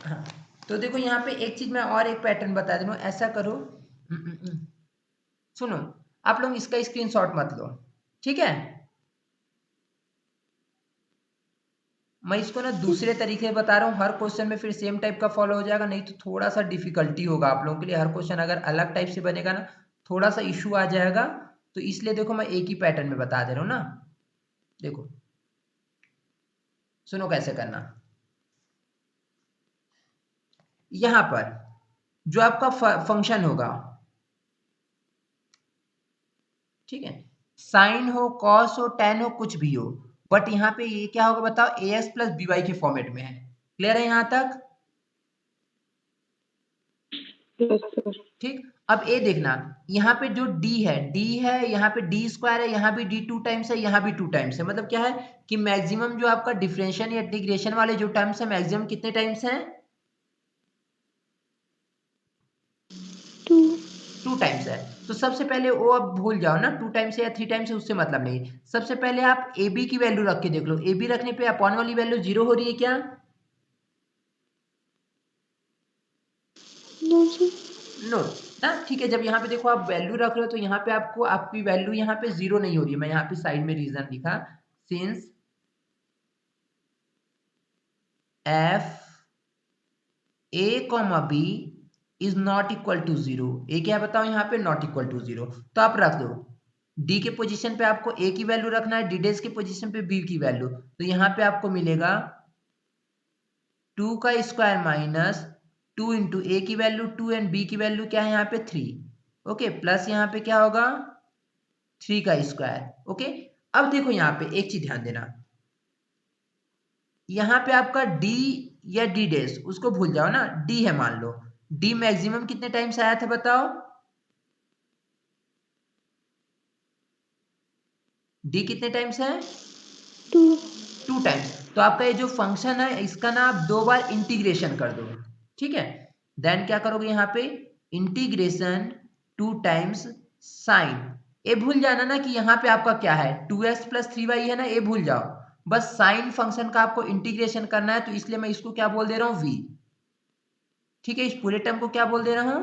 हाँ, तो देखो यहाँ पे एक चीज मैं और एक पैटर्न बता दे रहा हूँ, ऐसा करो। सुनो, आप लोग इसका स्क्रीनशॉट मत लो, ठीक है। मैं इसको ना दूसरे तरीके से बता रहा हूँ, हर क्वेश्चन में फिर सेम टाइप का फॉलो हो जाएगा, नहीं तो थोड़ा सा डिफिकल्टी होगा आप लोगों के लिए। हर क्वेश्चन अगर अलग टाइप से बनेगा ना, थोड़ा सा इशू आ जाएगा। तो इसलिए देखो मैं एक ही पैटर्न में बता दे रहा हूँ ना। देखो सुनो कैसे करना। यहां पर जो आपका फंक्शन होगा, ठीक है, साइन हो, कॉस हो, टेन हो, कुछ भी हो, बट यहाँ पे ये क्या होगा बताओ, ए एक्स प्लस बी वाई के फॉर्मेट में है। क्लियर है यहां तक? ठीक। अब ए देखना, यहाँ पे जो डी है, यहाँ पे डी स्क्वायर है, यहाँ भी डी टू टाइम्स है, यहाँ भी टू टाइम्स है। मतलब क्या है कि मैक्सिमम जो आपका डिफरेंशियल या इंटीग्रेशन वाले जो टर्म्स है, मैक्सिमम कितने टाइम्स हैं? टू टाइम्स है। तो सबसे पहले वो अब भूल जाओ ना, टू टाइम्स है या थ्री टाइम्स है उससे मतलब नहीं। सबसे पहले आप ए बी की वैल्यू रख के देख लो। ए बी रखने पे अपॉन वाली वैल्यू जीरो हो रही है क्या? नो ना, ठीक है। जब यहाँ पे देखो आप वैल्यू रख रहे हो तो यहाँ पे आपको आपकी वैल्यू यहाँ पे जीरो नहीं हो रही है। मैं यहाँ पे साइड में रीजन लिखा, since F A comma B is not equal to zero. A क्या बताओ यहाँ पे, नॉट इक्वल टू जीरो। तो आप रख दो, डी के पोजीशन पे आपको ए की वैल्यू रखना है, डी डेज के पोजीशन पे बी की वैल्यू। तो यहाँ पे आपको मिलेगा 2 का स्क्वायर माइनस 2 इंटू ए की वैल्यू 2 एंड बी की वैल्यू क्या है यहाँ पे 3, ओके, प्लस यहाँ पे क्या होगा 3 का स्क्वायर, ओके। अब देखो यहाँ पे एक चीज ध्यान देना, यहाँ पे आपका डी या डी डेज उसको भूल जाओ ना, डी है मान लो, डी मैक्सिमम कितने टाइम्स आया था बताओ? डी कितने टाइम्स है? Two times. तो आपका ये जो फंक्शन है इसका ना आप दो बार इंटीग्रेशन कर दो, ठीक है। देन क्या करोगे यहाँ पे, इंटीग्रेशन टू टाइम्स साइन। ये भूल जाना ना कि यहाँ पे आपका क्या है, 2x प्लस 3y है ना, ये भूल जाओ। बस साइन फंक्शन का आपको इंटीग्रेशन करना है, तो इसलिए मैं इसको क्या बोल दे रहा हूँ, v। ठीक है, इस पूरे टर्म को क्या बोल दे रहा हूँ,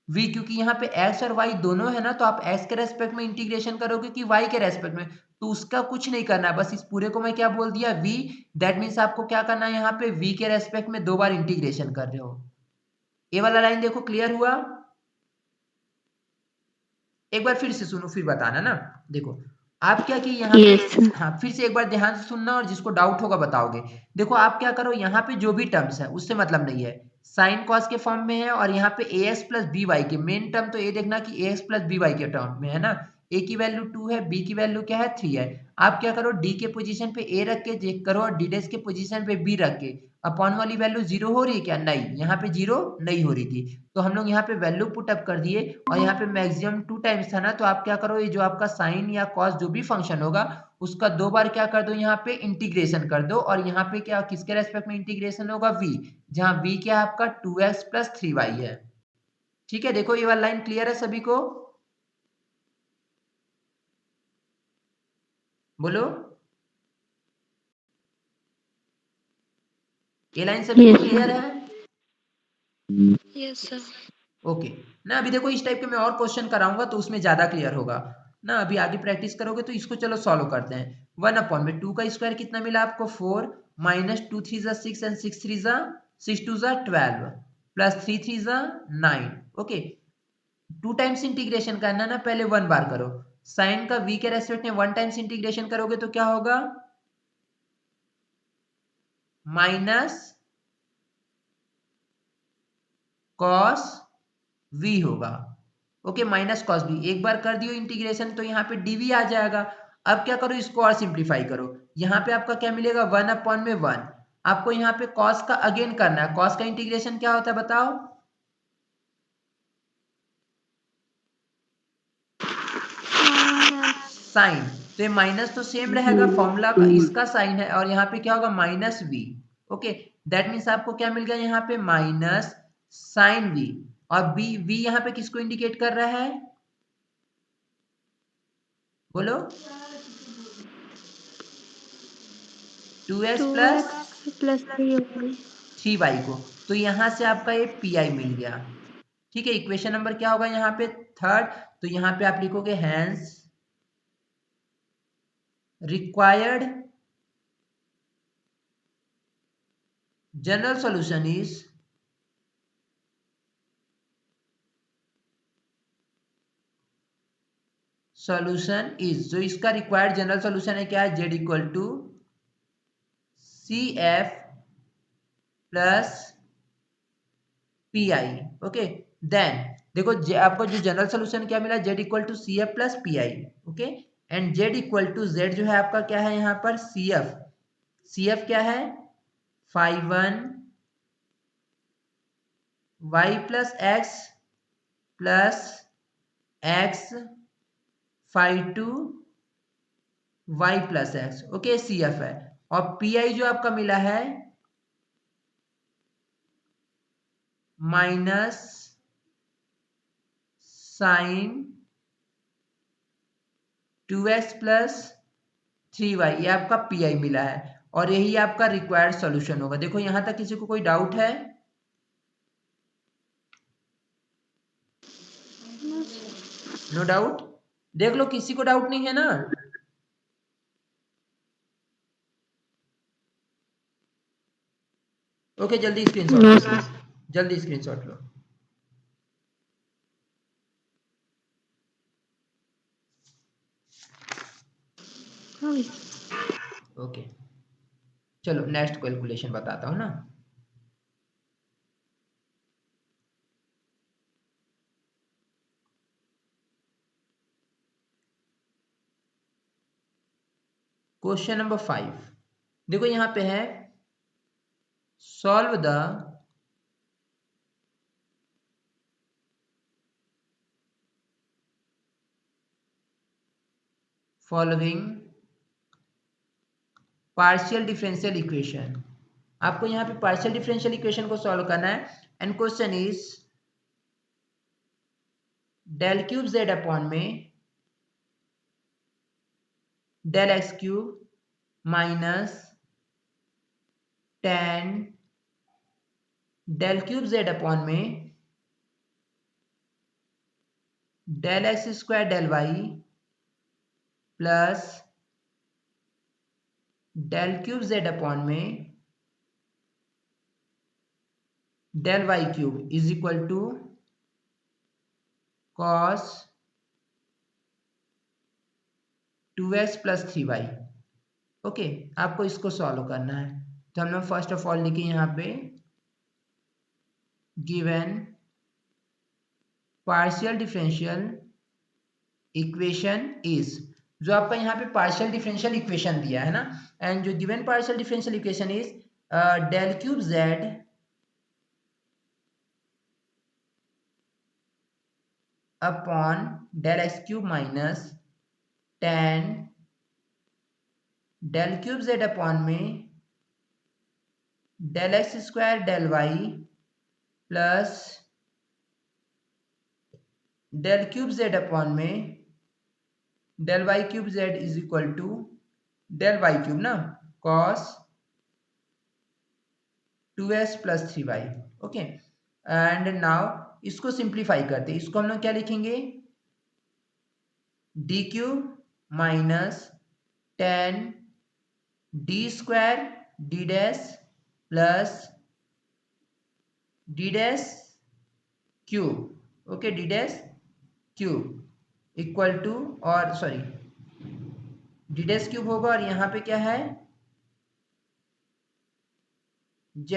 v, क्योंकि यहाँ पे x और y दोनों है ना, तो आप x के रेस्पेक्ट में इंटीग्रेशन करोगे कि y के रेस्पेक्ट में, तो उसका कुछ नहीं करना है। बस इस पूरे को मैं क्या बोल दिया, v। दैट मीन्स आपको क्या करना है, यहाँ पे v के रेस्पेक्ट में दो बार इंटीग्रेशन कर रहे हो। ये वाला लाइन देखो क्लियर हुआ? एक बार फिर से सुनो फिर बताना ना। देखो आप क्या कि यहाँ पे हाँ फिर से एक बार ध्यान से सुनना, और जिसको डाउट होगा बताओगे। देखो आप क्या करो, यहाँ पे जो भी टर्म्स है उससे मतलब नहीं है, साइन कॉस के फॉर्म में है, और यहाँ पे ए एक्स प्लस बी वाई के मेन टर्म, तो ये देखना कि ए एक्स प्लस बी वाई के टर्म में है ना। ए की वैल्यू 2 है, बी की वैल्यू क्या है 3 है। आप क्या करो, डी के पोजीशन पे ए रख के चेक करो, और डी डेश के पोजीशन पे बी रख के, अपॉन वाली वैल्यू जीरो हो रही है क्या? नहीं, यहाँ पे जीरो नहीं हो रही थी। तो हम लोग यहाँ पे वैल्यू पुट अप कर दिए, और यहाँ पे मैक्सिमम टू टाइम्स था ना, तो आप क्या करो, ये जो आपका साइन या कॉस जो भी फंक्शन होगा उसका दो बार क्या कर दो, यहाँ पे इंटीग्रेशन कर दो। और यहाँ पे क्या किसके रेस्पेक्ट में इंटीग्रेशन होगा, v, जहाँ v क्या आपका 2x प्लस 3y है। ठीक है, देखो ये वाला लाइन क्लियर है सभी को? बोलो, ये लाइन सभी को क्लियर है? Yes sir. ओके ना। अभी देखो इस टाइप के मैं और क्वेश्चन कराऊंगा तो उसमें ज्यादा क्लियर होगा ना। अभी आगे प्रैक्टिस करोगे तो इसको चलो सॉल्व करते हैं। 1 में 2 का स्क्वायर कितना मिला आपको 4, माइनस 2 3 जा 6 एंड 6 3 जा 6 2 जा 12 प्लस 3 3 जा 9, ओके। टू टाइम्स इंटीग्रेशन करना ना, पहले वन बार करो। साइन का v के रेस्पेक्ट में वन टाइम्स इंटीग्रेशन करोगे तो क्या होगा, माइनस कॉस v होगा, ओके, माइनस कॉस v। एक बार कर दियो इंटीग्रेशन तो यहाँ पे dv आ जाएगा। अब क्या करो, इसको और सिंप्लीफाई करो। यहाँ पे आपका क्या मिलेगा, 1 में 1। आपको यहाँ पे कॉस का अगेन करना है। कॉस का इंटीग्रेशन क्या होता है बताओ, साइन। तो ये माइनस तो सेम रहेगा, फॉर्मूला का इसका साइन है, और यहाँ पे क्या होगा minus V. Okay, that means आपको क्या मिल गया यहाँ पे माइनस साइन वी, और बी वी यहाँ पे किसको इंडिकेट कर रहा है, बोलो 2x प्लस 3y को। तो यहाँ से आपका ये पी मिल गया। ठीक है, इक्वेशन नंबर क्या होगा यहाँ पे थर्ड। तो यहाँ पे आप लिखोगे hence required general solution is जो इसका रिक्वायर्ड जनरल सॉल्यूशन है क्या है, z equal to CF plus PI। Okay, then देखो आपको जो जनरल सोल्यूशन क्या मिला, z equal to CF plus PI। Okay, and z equal to z जो है आपका क्या है यहाँ पर CF क्या है 5 y plus x plus x 5 y plus x। Okay, CF है, और PI जो आपका मिला है minus sign 2x plus 3y, ये आपका PI मिला है, और यही आपका रिक्वायर्ड सॉल्यूशन होगा। देखो यहां तक किसी को कोई डाउट है? नो डाउट, देख लो किसी को डाउट नहीं है ना? ओके, जल्दी स्क्रीनशॉट लो, जल्दी स्क्रीनशॉट लो। ओके, चलो नेक्स्ट कैलकुलेशन बताता हूं ना। क्वेश्चन नंबर 5, देखो यहां पे है solve the following partial differential equation. आपको यहाँ पे पार्शियल डिफरेंशियल इक्वेशन को सॉल्व करना है, and question is del cube Z upon में del X cube minus ten del cube Z upon में del X square del Y plus del cube Z upon में del Y cube is equal to cos 2x plus 3y। Okay, आपको इसको solve करना है, तो हम लोग first of all लिखे यहाँ पे given partial differential equation is, जो आपका यहाँ पे पार्शियल डिफरेंशियल इक्वेशन दिया है ना, एंड जो given partial differential equation is del cube Z upon del X cube minus ten del cube Z upon में del X square del Y plus del cube Z upon में del Y cube Z is equal to del Y cube ना cos 2x plus 3y। Okay, and now इसको simplify करते हैं, इसको हम लोग क्या लिखेंगे D cube minus 10 D square D dash plus D dash cube. Okay, D dash cube equal to, और सॉरी डी डैश क्यूब होगा, और यहाँ पे क्या है z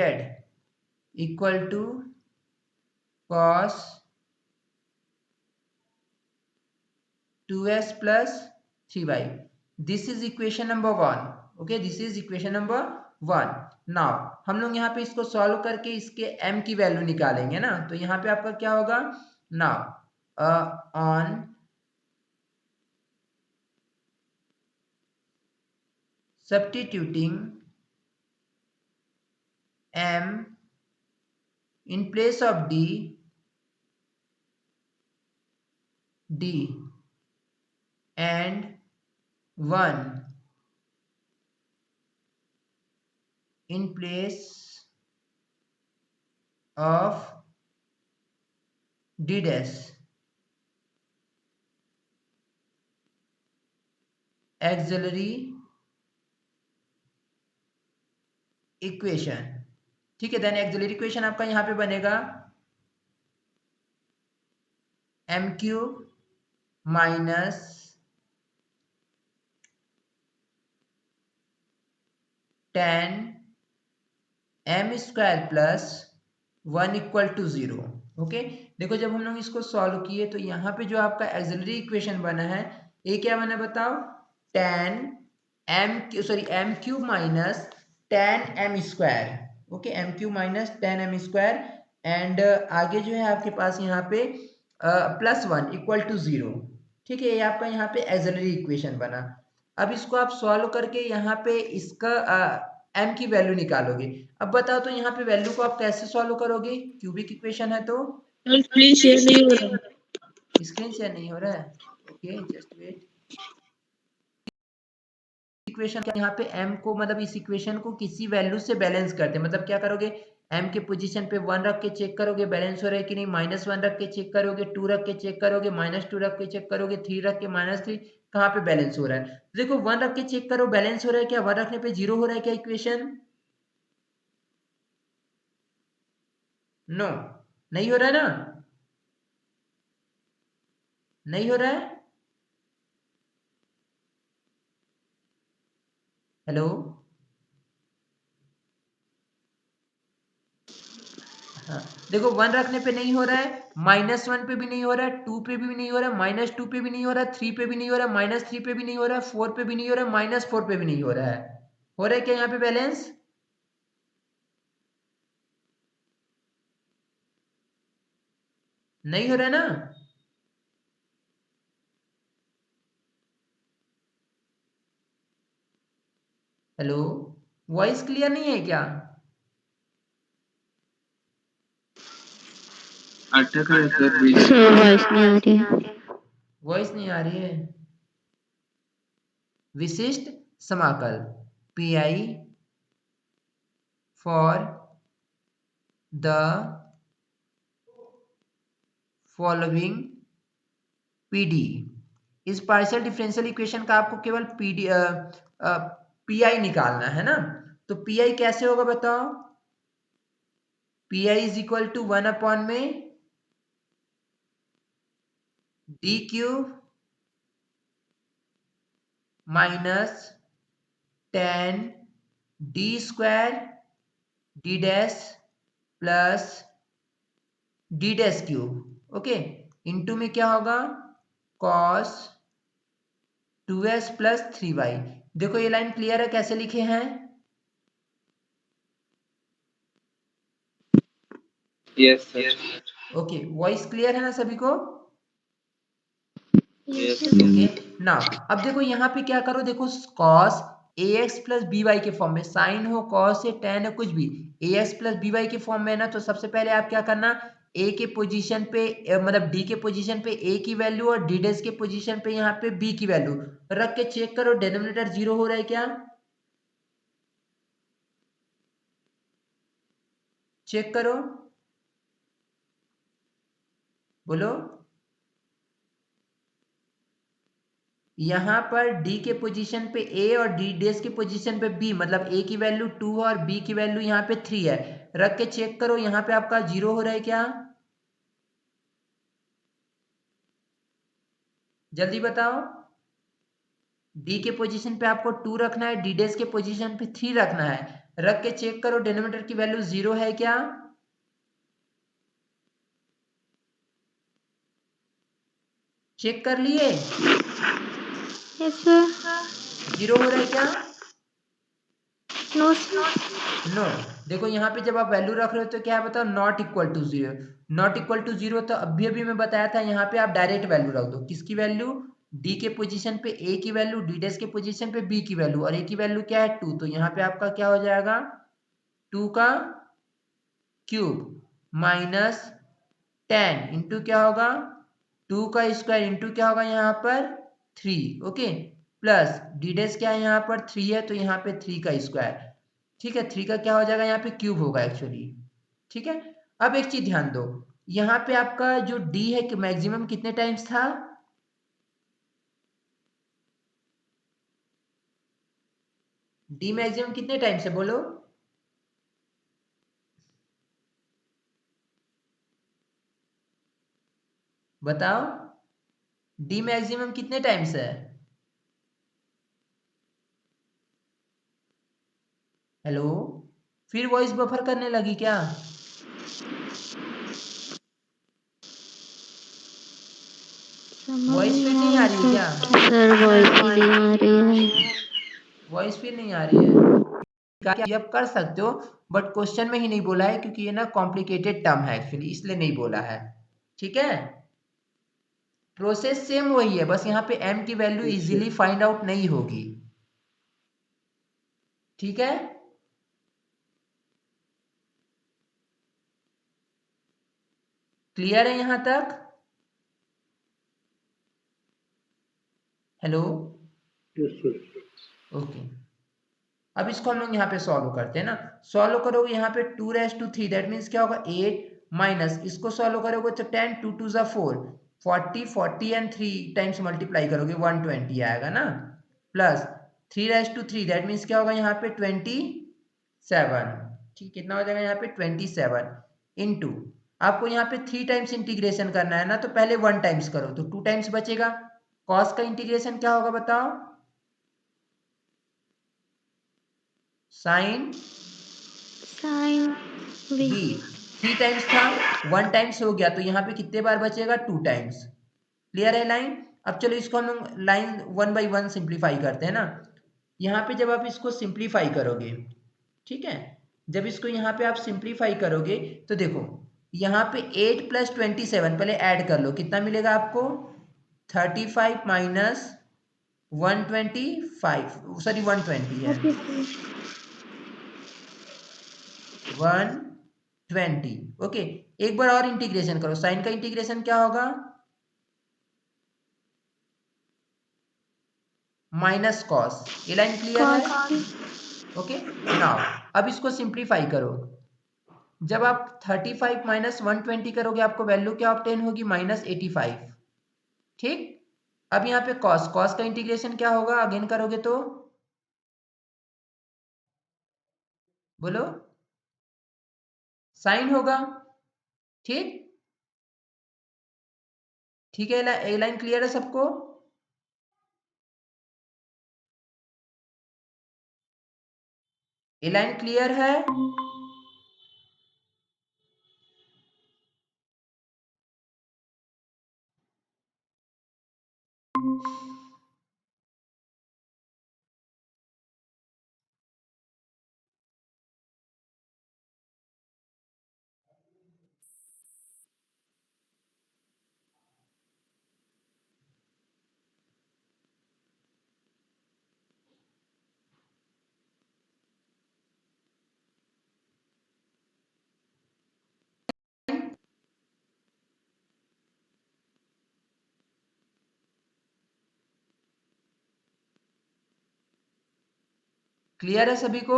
equal to cos 2x plus 3y। This is equation number 1। Okay, this is equation number 1। Now हम लोग यहाँ पे इसको सॉल्व करके इसके m की वैल्यू निकालेंगे ना, तो यहाँ पे आपका क्या होगा now on substituting m in place of d and 1 in place of d dash, auxiliary equation. ठीक है, देन ऑक्सिलरी इक्वेशन आपका यहां पे बनेगा m cube minus 10 m square plus 1 equal to 0। Okay, देखो जब हम लोग इसको सॉल्व किए तो यहाँ पे जो आपका ऑक्सिलरी इक्वेशन बना है, ये क्या बना बताओ, 10 m cube minus 10 m square. Okay, m cube minus 10 m square and आगे जो है आपके पास यहाँ पे प्लस 1 इक्वल टू 0। ठीक है, ये आपका यहाँ पे ऑक्सिलरी इक्वेशन बना। अब इसको आप सॉल्व करके यहाँ पे इसका m की वैल्यू निकालोगे। अब बताओ तो यहाँ पे वैल्यू को आप कैसे सॉल्व करोगे, क्यूबिक इक्वेशन है तो। स्क्रीन शेयर नहीं हो रहा है। स्क्रीन शेयर नहीं हो रहा है, ओके जस्ट वेट। इक्वेशन क्या, यहाँ पे m को मतलब इस इक्वेशन को किसी वैल्यू से बैलेंस करते हैं। मतलब क्या करोगे, m के पोजीशन पे 1 रख के चेक करोगे बैलेंस हो रहा है कि नहीं, -1 रख के चेक करोगे, 2 रख के चेक करोगे, -2 रख के चेक करोगे, 3 रख के -3, कहाँ पे बैलेंस हो रहा है। देखो 1 रख के चेक करो बैलेंस हो रहा है क्या, 1 रखने पे 0 हो रहा है क्या इक्वेशन, नो नहीं हो रहा है ना, नहीं हो रहा है। हेलो, हाँ देखो 1 रखने पे नहीं हो रहा है, -1 पे भी नहीं हो रहा है, 2 पे भी नहीं हो रहा है, -2 पे भी नहीं हो रहा है, 3 पे भी नहीं हो रहा है, -3 पे भी नहीं हो रहा है, 4 पे भी नहीं हो रहा है, -4 पे भी नहीं हो रहा है। हो रहा है क्या यहाँ पे बैलेंस, नहीं हो रहा है ना। हेलो, वॉइस क्लियर नहीं है क्या, अटक रहा है सर, वॉइस नहीं आ रही है। वॉइस नहीं आ रही है। विशिष्ट समाकल PI for the following PD। इस पार्शियल डिफरेंशियल इक्वेशन का आपको केवल PI निकालना है ना। तो PI कैसे होगा बताओ, PI is equal to 1 upon में d cube minus 10 d square d dash plus d dash cube. Okay, into में क्या होगा cos 2s प्लस 3y। देखो ये लाइन क्लियर है कैसे लिखे हैं, yes sir. Okay voice clear है ना सभी को। यस ओके नाउ अब देखो यहाँ पे क्या करो, देखो cos ax प्लस by के फॉर्म में, साइन हो cos है tan है कुछ भी, ax प्लस by के फॉर्म में है ना। तो सबसे पहले आप क्या करना, a के पोजीशन पे मतलब d के पोजीशन पे a की वैल्यू और d डैश के पोजीशन पे यहाँ पे b की वैल्यू रख के चेक करो डिनोमिनेटर 0 हो रहा है क्या, चेक करो बोलो। यहाँ पर d के पोजीशन पे a और d डैश के पोजीशन पे b, मतलब a की वैल्यू 2 और b की वैल्यू यहाँ पे 3 है, रख के चेक करो यहाँ पे आपका 0 हो रहा है क्या, जल्दी बताओ। d के पोजीशन पे आपको 2 रखना है, d डैश के पोजीशन पे 3 रखना है, रख के चेक करो डिनोमिनेटर की वैल्यू 0 है क्या, चेक कर लिए, यस सर। 0 हो रहा है क्या, नो नो। देखो यहाँ पे जब आप वैल्यू रख रहे हो तो क्या है बताओ, not equal to 0, not equal to 0। तो अभी अभी मैं बताया था यहाँ पे आप डायरेक्ट वैल्यू रख दो, किसकी वैल्यू, डी के पोजीशन पे ए की वैल्यू, डी डैश के पोजीशन पे बी की वैल्यू, और ए की वैल्यू क्या है 2, तो यहाँ पे आपका क्या हो जाएगा 2 का क्यूब माइनस 10 इंटू क्या होगा 2 का स्क्वायर इंटू क्या होगा यहाँ पर 3, ओके, प्लस डी डैश क्या है यहाँ पर 3 है, तो यहाँ पे 3 का स्क्वायर, ठीक है, 3 का क्या हो जाएगा यहाँ पे क्यूब होगा एक्चुअली, ठीक है। अब एक चीज ध्यान दो, यहाँ पे आपका जो डी है कि मैक्सिमम कितने टाइम्स था, डी मैक्सिमम कितने टाइम्स है बोलो, बताओ, डी मैक्सिमम कितने टाइम्स है, हेलो, फिर वॉइस बफर करने लगी क्या, वॉइस फिर नहीं आ रही है क्या, सर वॉइस ही नहीं आ रही है। वॉइस फिर नहीं आ रही है, आप कर सकते हो, बट क्वेश्चन में ही नहीं बोला है क्योंकि ये ना कॉम्प्लिकेटेड टर्म है एक्चुअली, इसलिए नहीं बोला है, ठीक है। प्रोसेस सेम वही है, बस यहाँ पे m की वैल्यू इजीली फाइंड आउट नहीं होगी, ठीक है। क्लियर है यहां तक, हेलो, ओके। अब इसको हम लोग यहाँ पे सॉल्व करते हैं ना, सॉल्व करोगे यहाँ पे 2⁻3, दैट मीन्स क्या होगा 8, माइनस इसको सॉल्व करोगे तो 10, 2 2 ज़ा 4, 40 एंड 3 टाइम्स मल्टीप्लाई करोगे 120 आएगा ना, प्लस 3⁻3 दैट मीन्स क्या होगा यहाँ पे 27, ठीक, कितना हो जाएगा यहाँ पे 27 इंटू, आपको यहाँ पे 3 टाइम्स इंटीग्रेशन करना है ना, तो पहले 1 टाइम्स करो तो 2 टाइम्स बचेगा, कॉस का इंटीग्रेशन क्या होगा बताओ, साइन बी, 3 टाइम्स था 1 टाइम्स हो गया, तो यहाँ पे कितने बार बचेगा 2 टाइम्स, क्लियर है लाइन। अब चलो इसको हम लोग लाइन 1 बाई 1 सिंप्लीफाई करते हैं ना, यहाँ पे जब आप इसको सिंप्लीफाई करोगे, ठीक है, जब इसको यहाँ पे आप सिंप्लीफाई करोगे तो देखो यहाँ पे 8 + 27 पहले ऐड कर लो, कितना मिलेगा आपको 35 माइनस 125, सॉरी 120 है 120, ओके। एक बार और इंटीग्रेशन करो, साइन का इंटीग्रेशन क्या होगा माइनस कॉस, ये लाइन क्लियर है, ओके। नाउ अब इसको सिंप्लीफाई करो, जब आप 35 माइनस 120 करोगे आपको वैल्यू क्या ऑब्टेन होगी -85, ठीक। अब यहाँ पे कॉस, कॉस का इंटीग्रेशन क्या होगा अगेन करोगे तो बोलो, साइन होगा, ठीक, ठीक है, ये लाइन क्लियर है सबको, ये लाइन क्लियर है, क्लियर है सभी को,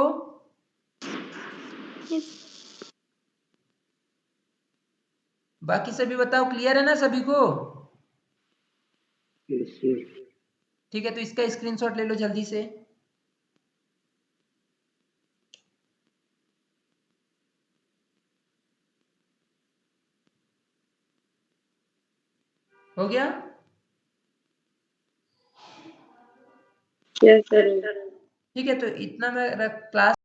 बाकी सभी बताओ क्लियर है ना सभी को, ठीक है, तो इसका स्क्रीनशॉट ले लो जल्दी से, हो गया, ठीक है, तो इतना मैं क्लास